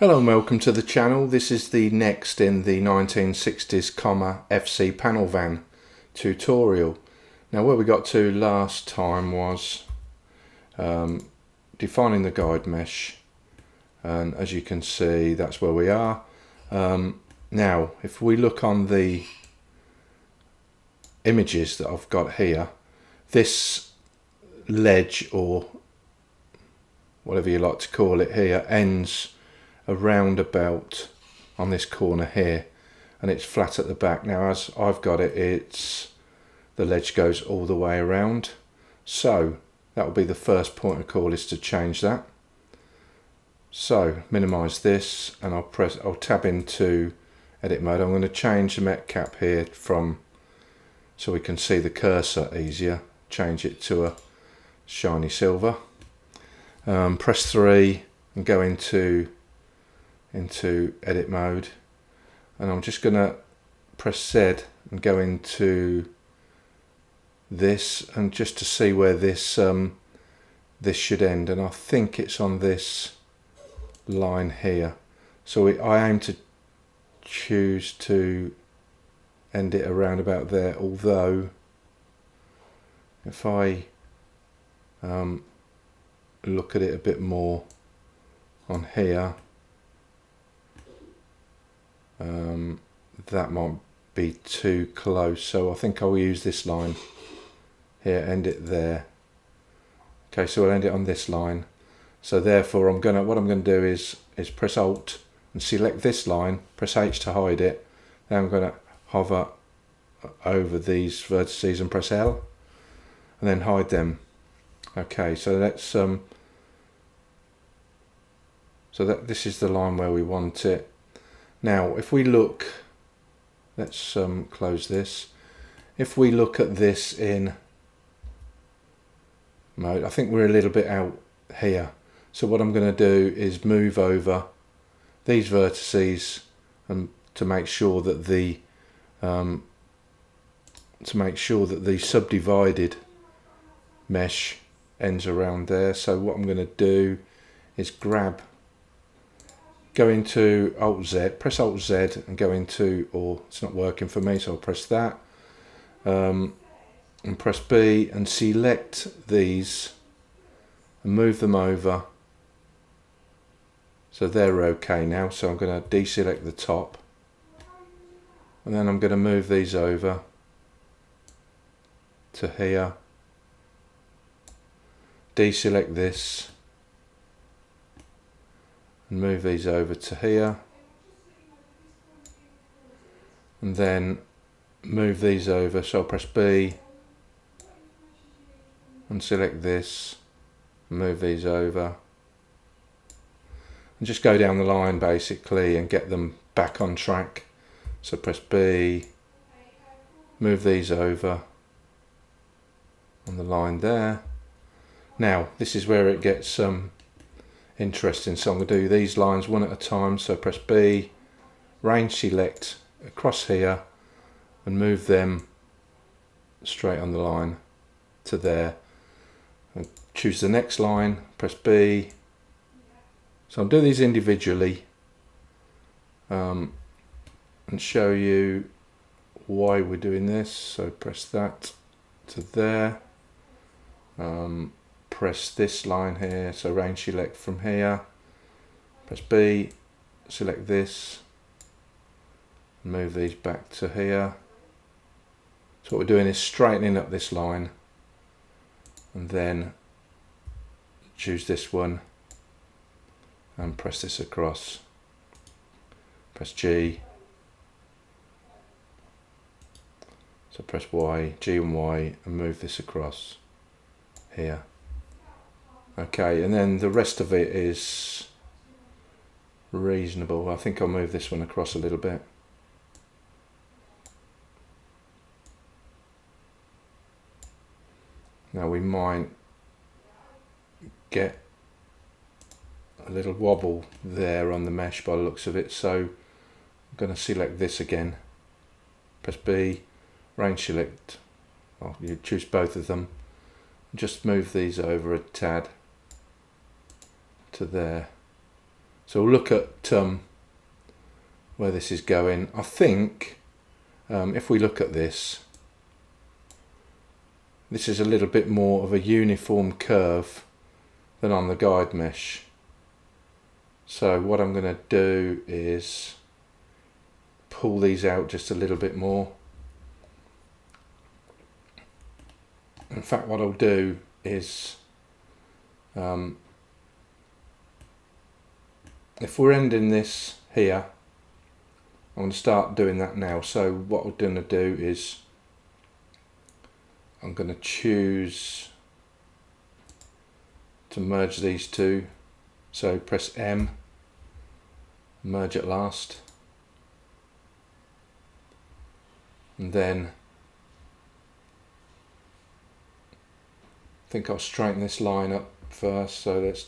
Hello and welcome to the channel. This is the next in the 1960s, FC panel van tutorial. Now where we got to last time was defining the guide mesh, and as you can see that's where we are. Now if we look on the images that I've got here, this ledge, or whatever you like to call it here, ends around about on this corner here, and it's flat at the back. Now as I've got it, the ledge goes all the way around, so that will be the first point of call, is to change that. So minimize this and I'll tab into edit mode. I'm going to change the met cap here from, so we can see the cursor easier, change it to a shiny silver. Press 3 and go into edit mode, and I'm just going to press Z and go into this, and just to see where this this should end, and I think it's on this line here. So I aim to choose to end it around about there, although if I look at it a bit more on here, that might be too close, so I think I'll use this line here, end it there. Okay, so I'll end it on this line. So therefore what I'm going to do is press Alt and select this line, press H to hide it. Then I'm going to hover over these vertices and press L and then hide them. Okay, so that's this is the line where we want it. Now if we look, let's close this. If we look at this in mode, I think we're a little bit out here. So what I'm going to do is move over these vertices and to make sure that the subdivided mesh ends around there. So what I'm going to do is go into Alt Z, press Alt Z and go into, or it's not working for me, so I'll press that and press B and select these and move them over so they're okay now. So I'm going to deselect the top, and then I'm going to move these over to here, deselect this and move these over to here, and then move these over. So I'll press B and select this, move these over, and just go down the line basically and get them back on track. So press B, move these over on the line there. Now this is where it gets interesting, so I'm going to do these lines one at a time. So press B, range select across here and move them straight on the line to there, and choose the next line, press B. So I'll do these individually and show you why we're doing this. So press that to there, press this line here, so range select from here, press B, select this, move these back to here. So what we're doing is straightening up this line, and then choose this one and press this across, press G, so press Y, G and Y, and move this across here. Okay, and then the rest of it is reasonable. I think I'll move this one across a little bit. Now we might get a little wobble there on the mesh by the looks of it, so I'm going to select this again, press B, range select, you choose both of them, just move these over a tad to there. So we'll look at where this is going. I think if we look at this is a little bit more of a uniform curve than on the guide mesh. So what I'm going to do is pull these out just a little bit more. In fact, what I'll do is if we're ending this here, I'm going to start doing that now. So what I'm going to do is I'm going to choose to merge these two. So press M, merge at last, and then I think I'll straighten this line up first. So let's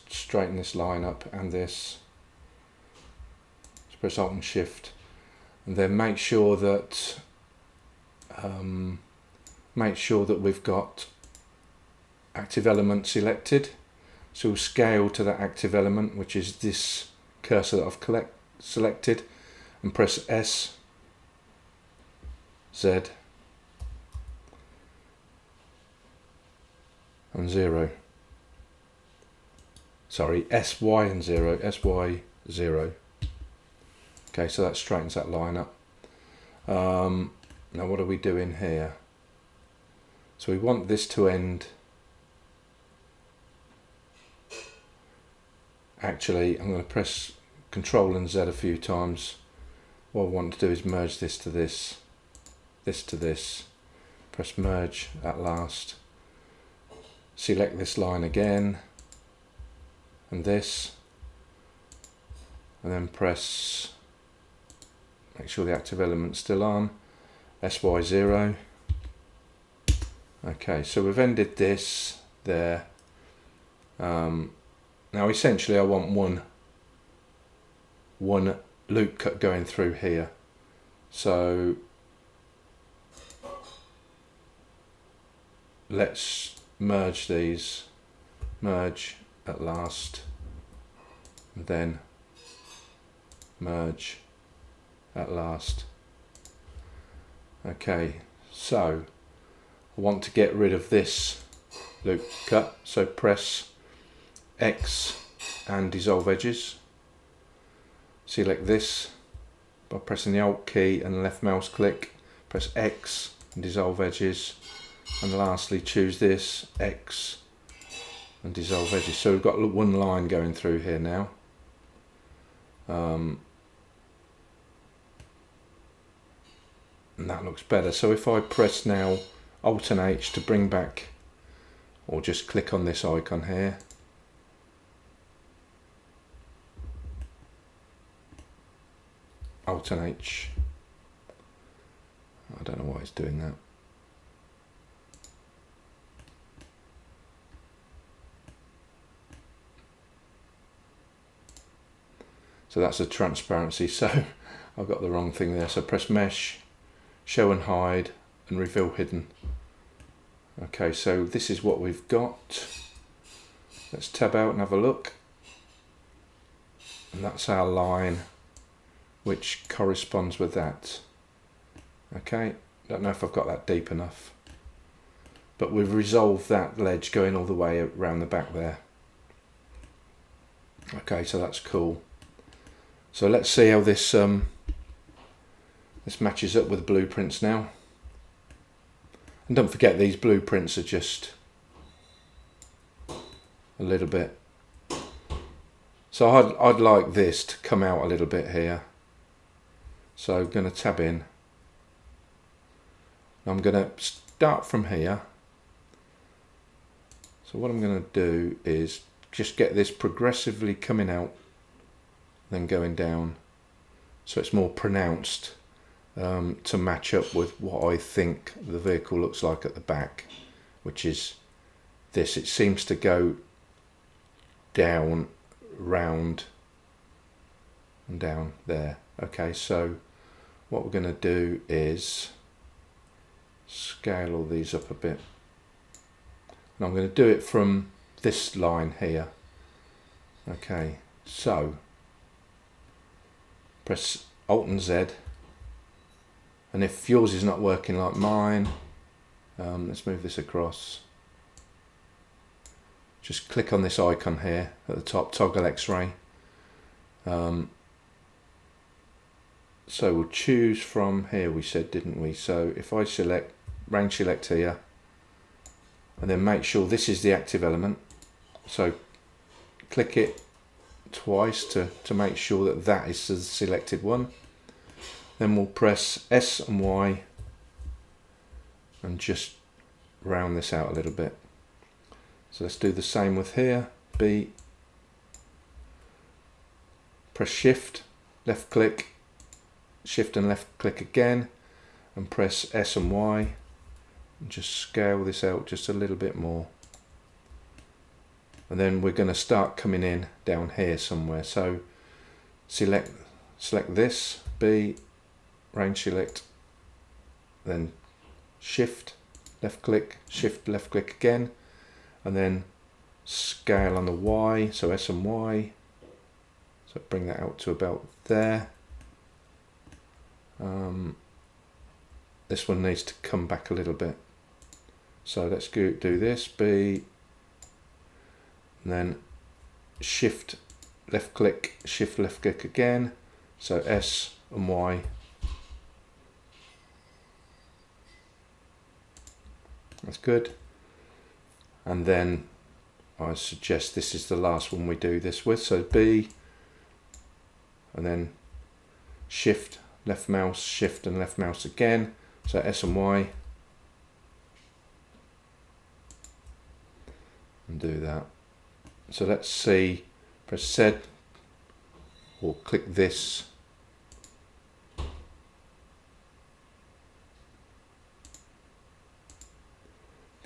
straighten this line up and this. Let's press Alt and Shift, and then make sure that we've got active element selected. So we'll scale to that active element, which is this cursor that I've selected, and press S, Z, and 0. Sorry, SY and 0, SY 0. Okay, so that straightens that line up. Now what are we doing here? So we want this to end. Actually, I'm going to press Control and Z a few times. What I want to do is merge this to this, this to this. Press merge at last. Select this line again, and this, and then press, make sure the active element's still on, SY0. Okay, so we've ended this there. Now essentially I want one loop cut going through here. So let's merge these, merge at last, and then merge at last. Okay, so I want to get rid of this loop cut, so press X and dissolve edges. Select this by pressing the Alt key and left mouse click, press X and dissolve edges, and lastly choose this, X and dissolve edges. So we've got one line going through here now. And that looks better. So if I press now Alt and H to bring back, or just click on this icon here, Alt and H, I don't know why it's doing that. So that's a transparency, so I've got the wrong thing there. So press Mesh, Show and Hide, and Reveal Hidden. Okay, so this is what we've got. Let's tab out and have a look. And that's our line, which corresponds with that. Okay, don't know if I've got that deep enough, but we've resolved that ledge going all the way around the back there. Okay, so that's cool. So let's see how this this matches up with the blueprints now. And don't forget, these blueprints are just a little bit. So I'd like this to come out a little bit here. So I'm going to tab in. I'm going to start from here. So what I'm going to do is just get this progressively coming out, then going down, so it's more pronounced to match up with what I think the vehicle looks like at the back, which is this. It seems to go down, round, and down there. Okay, so what we're going to do is scale all these up a bit, and I'm going to do it from this line here. Okay, So press Alt and Z, and if yours is not working like mine, let's move this across. Just click on this icon here at the top, toggle X-ray. So we'll choose from here, we said, didn't we? So if I select, range select here, and then make sure this is the active element. So click it twice to make sure that that is the selected one. Then we'll press S and Y and just round this out a little bit. So let's do the same with here, B. Press Shift, left click, Shift and left click again, and press S and Y, and just scale this out just a little bit more. And then we're going to start coming in down here somewhere. So select this, B, range select, then Shift, left click, Shift, left click again, and then scale on the Y, so S and Y. So bring that out to about there. This one needs to come back a little bit. So let's do this, B, and then Shift, left click, Shift, left click again. So S and Y. That's good. And then I suggest this is the last one we do this with. So B, and then Shift, left mouse, Shift and left mouse again. So S and Y. And do that. So let's see, press Z or click this.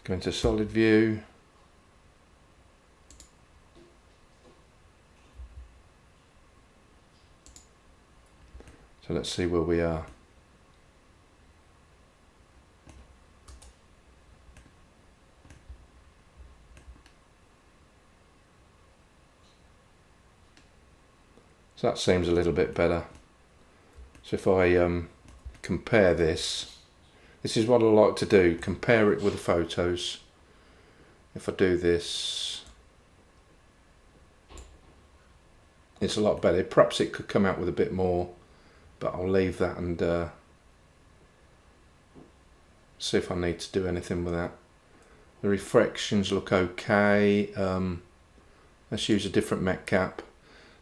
Go into solid view. So let's see where we are. So that seems a little bit better. So if I compare this is what I like to do, compare it with the photos. If I do this, it's a lot better. Perhaps it could come out with a bit more, but I'll leave that and see if I need to do anything with that. The reflections look okay. Let's use a different met cap.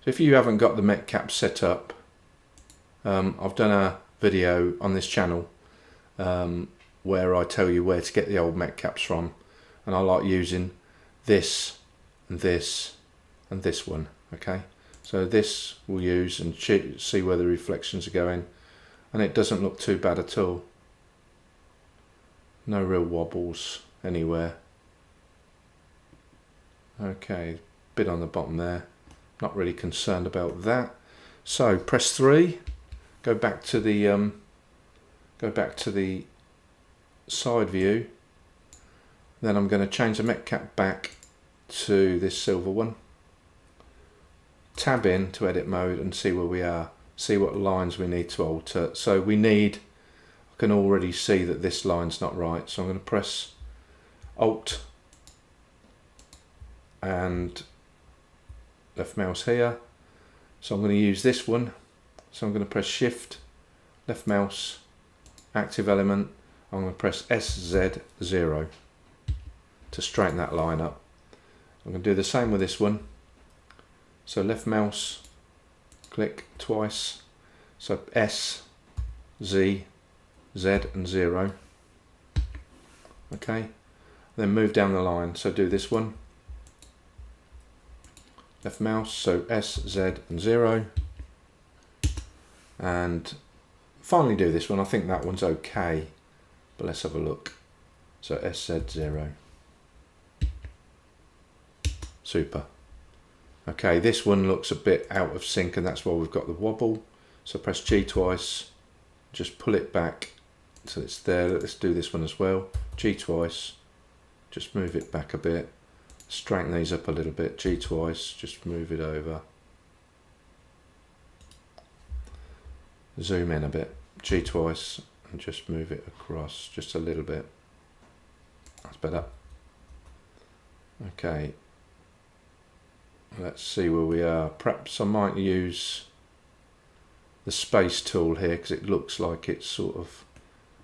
So if you haven't got the met cap set up, I've done a video on this channel where I tell you where to get the old met caps from, and I like using this and this and this one. Okay, so this we'll use and see where the reflections are going, and it doesn't look too bad at all. No real wobbles anywhere. Okay, bit on the bottom there. Not really concerned about that. So press 3. Go back to the side view. Then I'm going to change the met cap back to this silver one. Tab in to edit mode and see where we are. See what lines we need to alter. So I can already see that this line's not right. So I'm going to press Alt and left mouse here. So I'm going to use this one. So I'm going to press Shift, left mouse, active element. I'm going to press SZ0 to straighten that line up. I'm going to do the same with this one. So left mouse, click twice. So S, Z, Z and 0. Okay. Then move down the line. So do this one. Left mouse, so S, Z and 0. And finally do this one. I think that one's okay, but let's have a look. So SZ0. Super. Okay, this one looks a bit out of sync, and that's why we've got the wobble. So press G twice, just pull it back so it's there. Let's do this one as well. G twice, just move it back a bit. Straighten these up a little bit. G twice, just move it over. zoom in a bit, G twice, and just move it across just a little bit. That's better. Okay, let's see where we are. Perhaps I might use the space tool here because it looks like it's sort of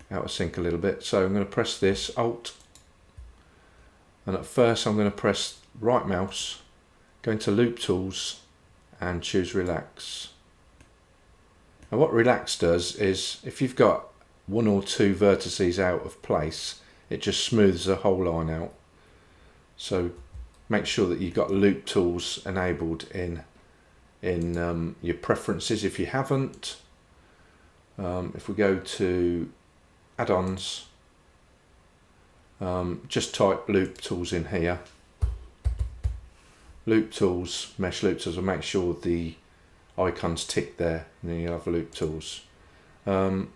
out of sync a little bit. So I'm going to press this, Alt, and at first I'm going to press right mouse, go into Loop Tools and choose Relax. And what Relax does is if you've got one or two vertices out of place, it just smooths the whole line out. So make sure that you've got Loop Tools enabled in your preferences if you haven't. If we go to add-ons, just type Loop Tools in here. Loop Tools, Mesh Loop Tools, will make sure the icons tick there, and then you'll have Loop Tools. What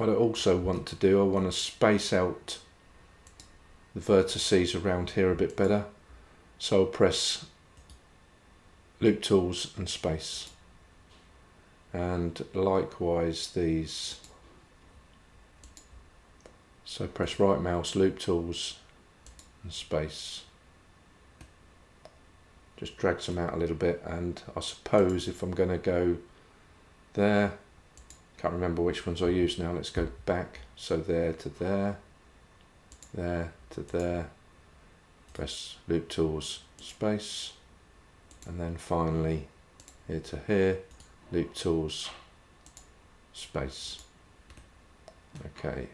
I also want to do, I want to space out the vertices around here a bit better. So I'll press Loop Tools and space. And likewise these. So press right mouse, Loop Tools and space. Just drags them out a little bit, and I suppose if I'm going to go there, can't remember which ones I use now, let's go back. So there to there, there to there, press Loop Tools, space, and then finally here to here, Loop Tools, space. Okay,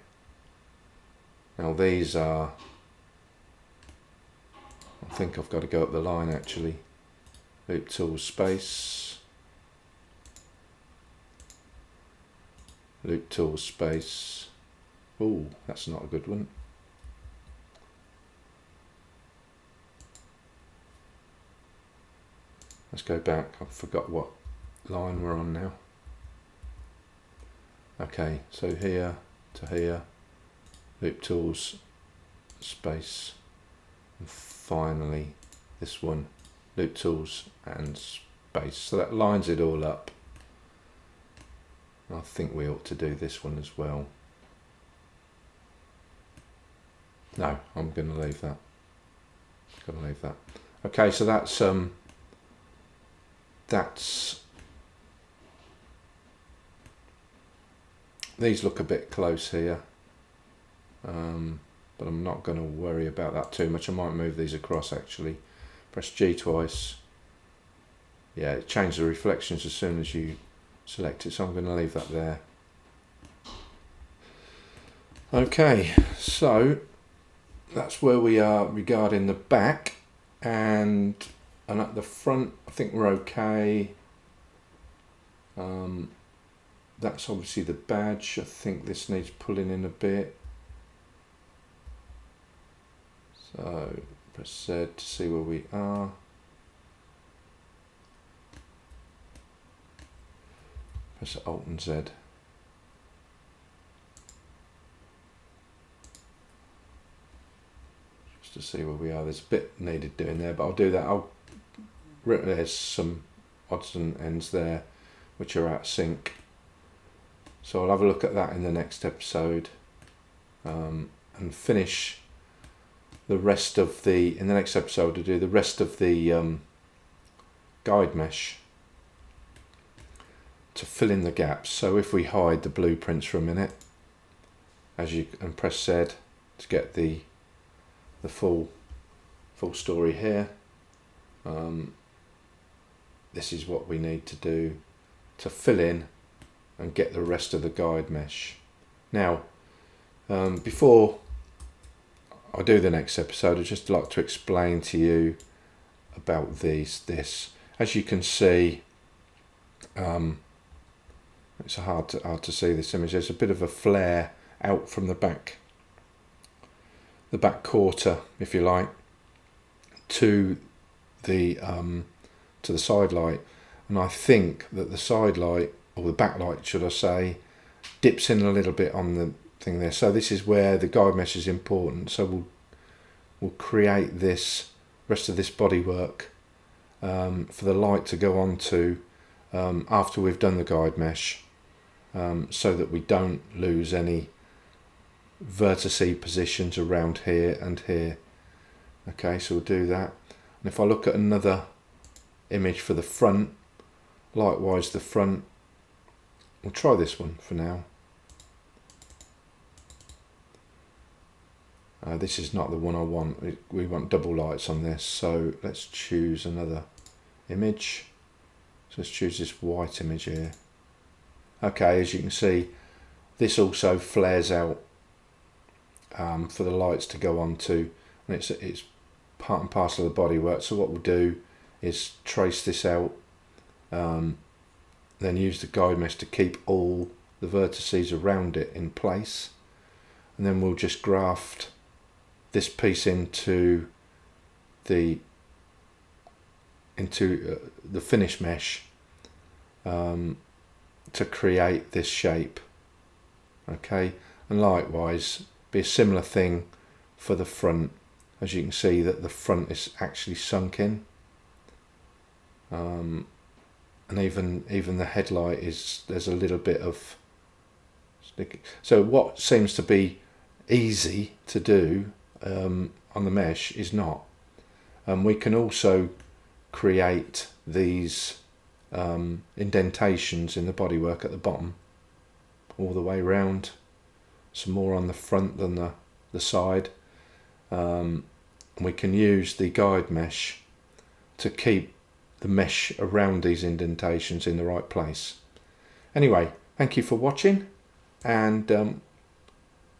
now these are, I think I've got to go up the line actually. Loop Tools, space, Loop Tools, space. Oh, that's not a good one. Let's go back. I forgot what line we're on now. Okay, so here to here, Loop Tools, space, and finally this one, Loop Tools and space. So that lines it all up. I think we ought to do this one as well. No, I'm going to leave that. Going to leave that. Okay, so that's these look a bit close here, but I'm not going to worry about that too much. I might move these across actually. Press G twice. Yeah, it changes the reflections as soon as you select it, so I'm going to leave that there. Okay, so that's where we are regarding the back, and at the front I think we're okay. That's obviously the badge. I think this needs pulling in a bit. So press Z to see where we are. Press Alt and Z. Just to see where we are. There's a bit needed doing there, but I'll do that. There's some odds and ends there which are out of sync. So I'll have a look at that in the next episode, and finish the rest of in the next episode to do the rest of the guide mesh to fill in the gaps. So if we hide the blueprints for a minute, and press Z to get the full story here, this is what we need to do to fill in and get the rest of the guide mesh. Now, before I do the next episode, I'd just like to explain to you about this. As you can see, it's hard to see this image. There's a bit of a flare out from the back quarter, if you like, to the side light, and I think that the side light, or the backlight should I say, dips in a little bit on the thing there. So this is where the guide mesh is important. So we'll create this rest of this bodywork for the light to go onto, after we've done the guide mesh, so that we don't lose any vertice positions around here and here. Okay, so we'll do that. And if I look at another image for the front, likewise the front, we'll try this one for now. This is not the one I want. We want double lights on this, so let's choose another image. So let's choose this white image here. Okay, as you can see, this also flares out for the lights to go on to, and it's part and parcel of the bodywork. So what we'll do is trace this out, then use the guide mesh to keep all the vertices around it in place, and then we'll just graft this piece into the finish mesh to create this shape. Okay, and likewise be a similar thing for the front. As you can see that the front is actually sunk in, and even the headlight there's a little bit of sticky. So what seems to be easy to do on the mesh is not. We can also create these indentations in the bodywork at the bottom all the way around, some more on the front than the side. We can use the guide mesh to keep the mesh around these indentations in the right place. Anyway, thank you for watching, and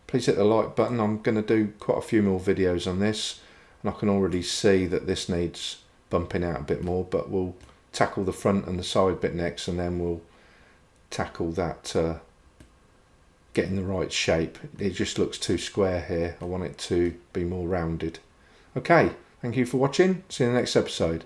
please hit the like button. I'm going to do quite a few more videos on this, and I can already see that this needs bumping out a bit more, but we'll tackle the front and the side bit next, and then we'll tackle that getting the right shape. It just looks too square here. I want it to be more rounded. Okay, thank you for watching. See you in the next episode.